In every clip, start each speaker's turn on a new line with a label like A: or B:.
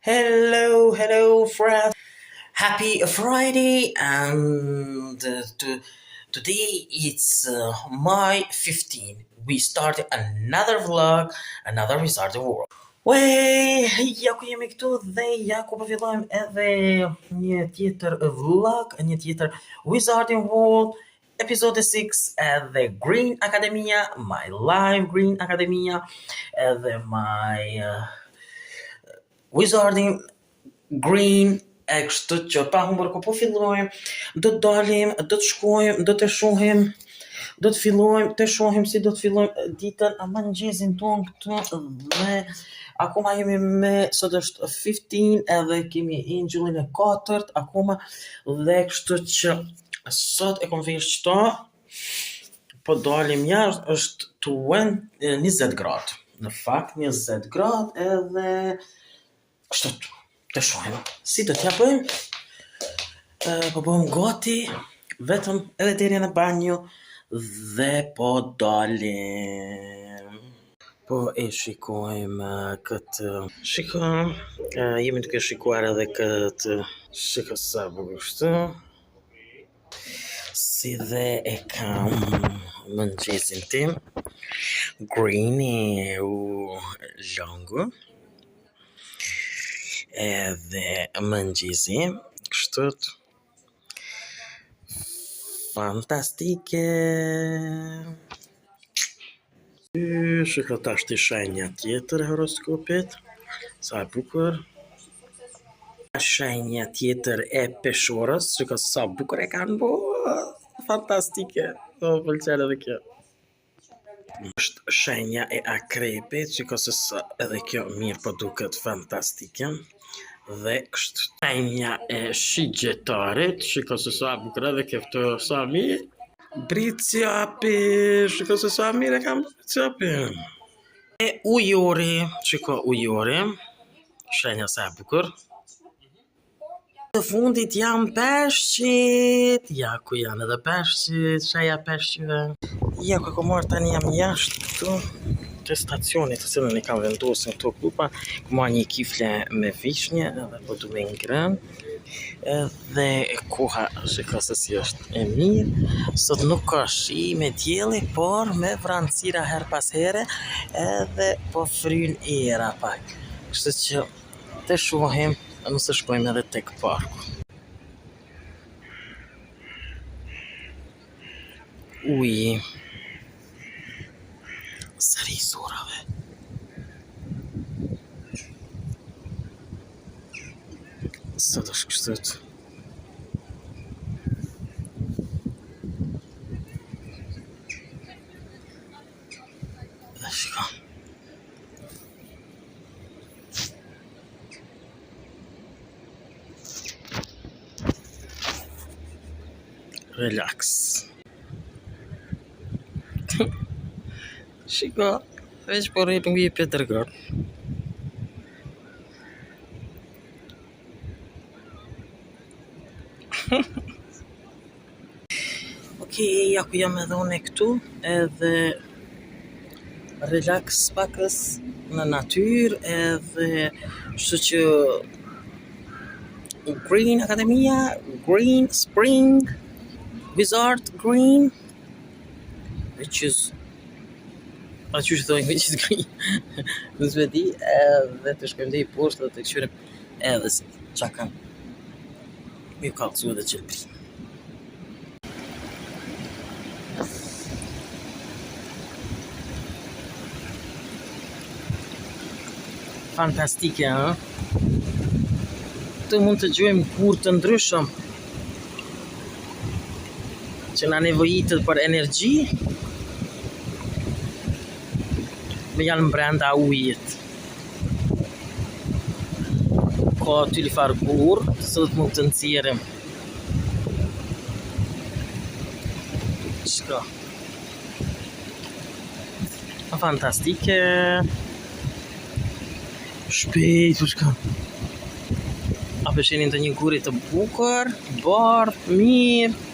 A: Hello, friends. Happy Friday, and today it's May 15. We started another vlog, another Wizarding World. Wej, ja ku jemi këtu dhe ja ku po fillojmë edhe një tjetër vlog, një tjetër Wizarding World, episode 6, edhe Green Academia, my live Green Academia, edhe my Wizarding Green, e kështu që pa humbur ku po fillojmë, do të dalim, do të shkojmë, do të shohim, do të fillojmë, të shohim si do të fillojmë ditën, ama mëngjesin ton këtu dhe akoma jemi me, sot është 15 edhe kemi Angelin e 4 akoma dhe kështu që sot e kom vesh qëto, po dalim jashtë është 20 gradë, në fakt 20 gradë edhe kështu të shohim si do t'ja bëjmë. Po bëjmë gati, vetëm edhe deri në banjo dhe po dalim. Po e shikojmë këtë, jemi duke shikuar edhe këtë, shiko sa bukur kështu. Si dhe e kam mëngjesin tim, Greeni u longu. Edhe mëngjesi, kështu fantastike. Shiko tash të shenja tjetër horoskopit, sa e bukur. Shenja tjetër e peshorës, shiko sa bukur e kanë bo, fantastike, pëlqen edhe kjo. Është shenja e akrepit, shiko se sa edhe kjo mirë po duket fantastike. Dhe kështu shenja e shigjetarit, shiko se sa bukur edhe këto sa mirë. Briciapi, shiko se sa mirë e kam briciapi. E ujori, shiko ujori, shenja sa bukur. Në fundit jam peshqit, ja ku janë edhe peshqit, shenja peshqive. Ja ku ko marrë tani jam jashtë këtu të stacionit të cilën i kam vendosur këto klupa, ma një kifle me vishnje edhe po du me ngrënë. Edhe koha shiko se si është e mirë, sot nuk ka shi me dielli, por me vranësira her pas here edhe po fryn era pak. Kështu që të shohim nëse shkojmë edhe tek parku. Uji sëri surave. Sot është kështët. Dhe shka. Relax. Shiko, veç po rejtë ngu i për tërgër. Okej, ja ku jam edhe unë këtu, edhe relax pakës në natyrë, edhe kështu që Green Academia, Green Spring, Wizard Green, which is which is green. Në zvedi, edhe të shkojmë dhe i poshtë dhe të këshyrim edhe si qa kanë. Mi u kalëcu edhe qëllëpri. Fantastike, ha? Të mund të gjojmë kur të ndryshëm që na nevojitet për energji, me janë brenda ujit. Ka aty lifar burë, sot mund të nëcirim. Shka. Fantastike. Shpejt, shka. A pëshenin të një gurit të bukur, bardh, mirë.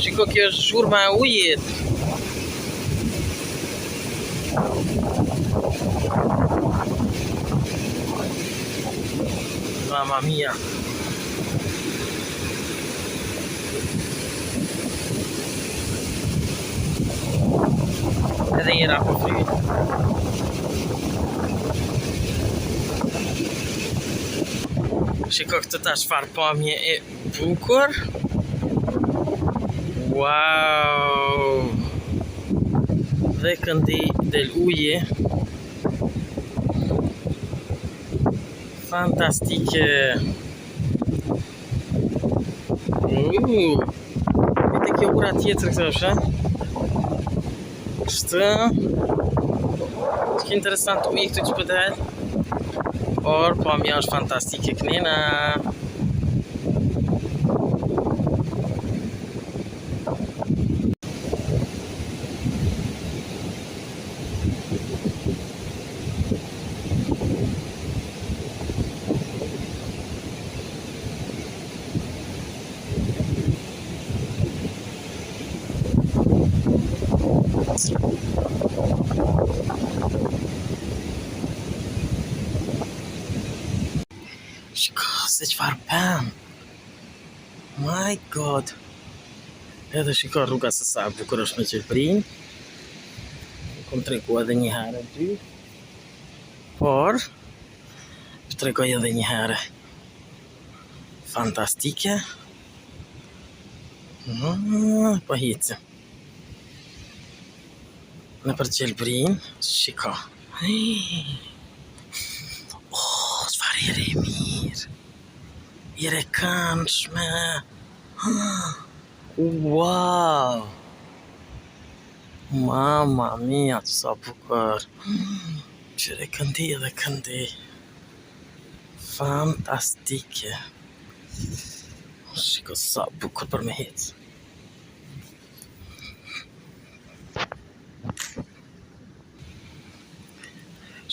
A: Shiko, kjo është zhurma e ujit. Mamma mia. Edhe jera po fri. Shiko këtë tash çfarë pamje e bukur. Wow. Dhe këndi del uje. Fantastike. Vete kjo ura tjetër këtë është, Kështë që interesant ujë këtu që përdel. Por, pamja është fantastike kënina. Shiko se çfarë pam. My God. Edhe shiko rruga se sa bukur është me Gjelbrin. Kom tregu edhe një herë ty. Por të tregoj edhe një herë. Fantastike. Po hicim. Në për Gjelbrin, shiko. Çfarë jere e mirë. Jere këndshme. Wow. Mamma mia, sa bukur. Qyre këndi edhe këndi. Fantastike. Shiko sa bukur për me hecë.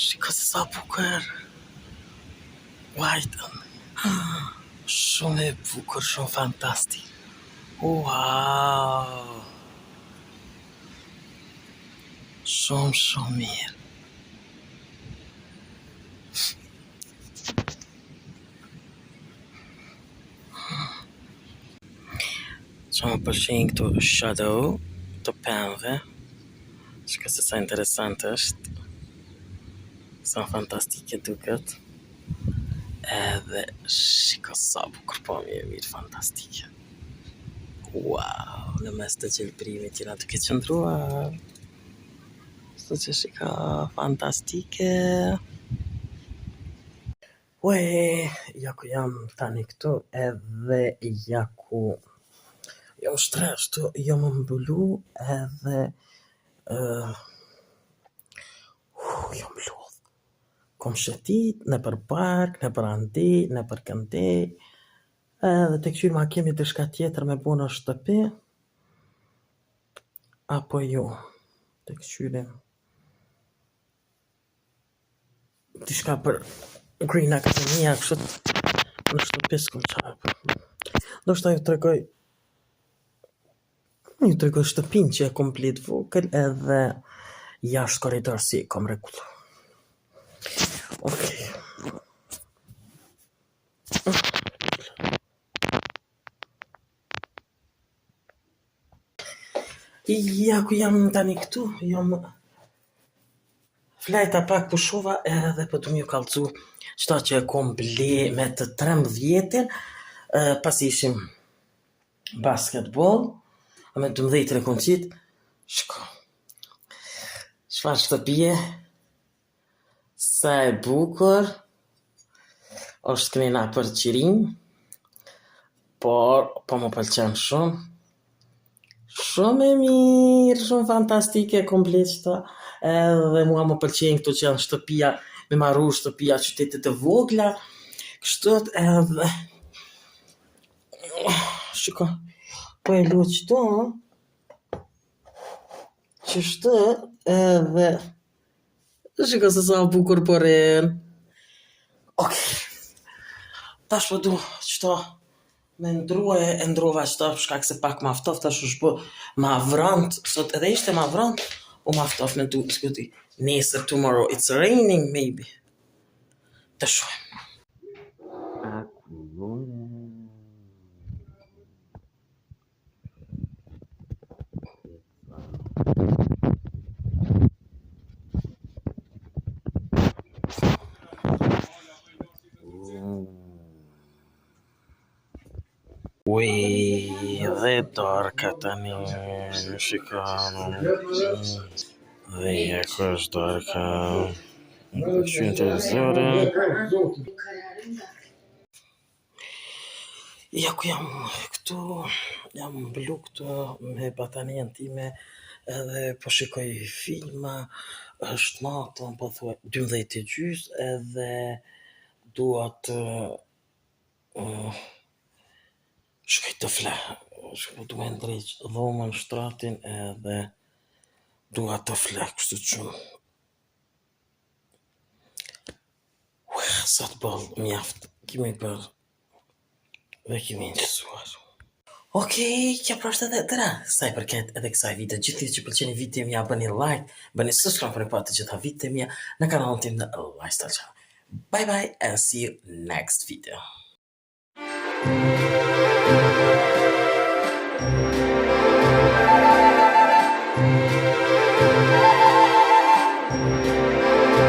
A: Shiko se sa bukur. Vajtën. Shumë e bukur, shumë fantastik. Wow. Shumë mirë. Që më pëlqejnë këtu shadow të pemëve. Shiko se sa interesant është. Sa fantastike duket. Edhe shiko sa bukur pamje e mirë fantastike. Wow, në mes të Gjelbrimit jena duke qëndruar. Kështu që shiko fantastike. Ue, ja ku jam tani këtu edhe ja ku jam shtreshtu, jam mbulu edhe jam lodh. Kom shëtit në për park, në për andi, në për këndi. Edhe të këqyr ma kemi të shka tjetër me bu në shtëpi. Apo jo, të këqyrim. Të shka për Green Academia, kështë në shtëpi s'kom qarë. Do shta ju tregoj shtëpin që e komplet vogël edhe jashtë korridor si kom rregullu. Okay. Ja ku jam tani këtu, jam flajta pak pushova edhe për të mjë kalcu qëta që e kom ble me të 13-ën, pas ishim basketball, me 12 rekoncit, shko, çfarë shtëpije, sa e bukur, është kënina për qirin, por po më pëlqen shumë, shumë e mirë, shumë fantastike, komplet qëta, edhe mua më pëlqen këto që janë shtëpia, me marru shtëpia qytetet e vogla, kështot edhe, shiko, po e lu qëto, qështu edhe, shiko se sa bukur poren. Okej. Tash po du qëto me ndrua e ndrova qëto shkak se pak ma ftoft tash është bë ma vrant, sot edhe ishte ma vrant, u ma ftoft me tu, skuti, Nesër, tomorrow it's raining maybe. Të shohim. Ui, dhe darka tani, shikano. Dhe ku është darka. Kështu televizorin. Ja ku jam këtu, jam mblu këtu me batanien time edhe po shikoj filma, është natën po thua 12:30 edhe dua të shkoj të fleh, dua ndreq dhomën shtratin edhe dua të fleh, kështu që sa të bëll mjaft, kemi bërë dhe kemi njësuar. Okej, kjo pra është edhe tëra, sa i përket edhe kësaj video. Gjithë që pëlqeni video mja, bëni like, bëni subscribe për të gjitha video mja në kanalin tim në Lifestyle Channel. Bye bye and see you next video.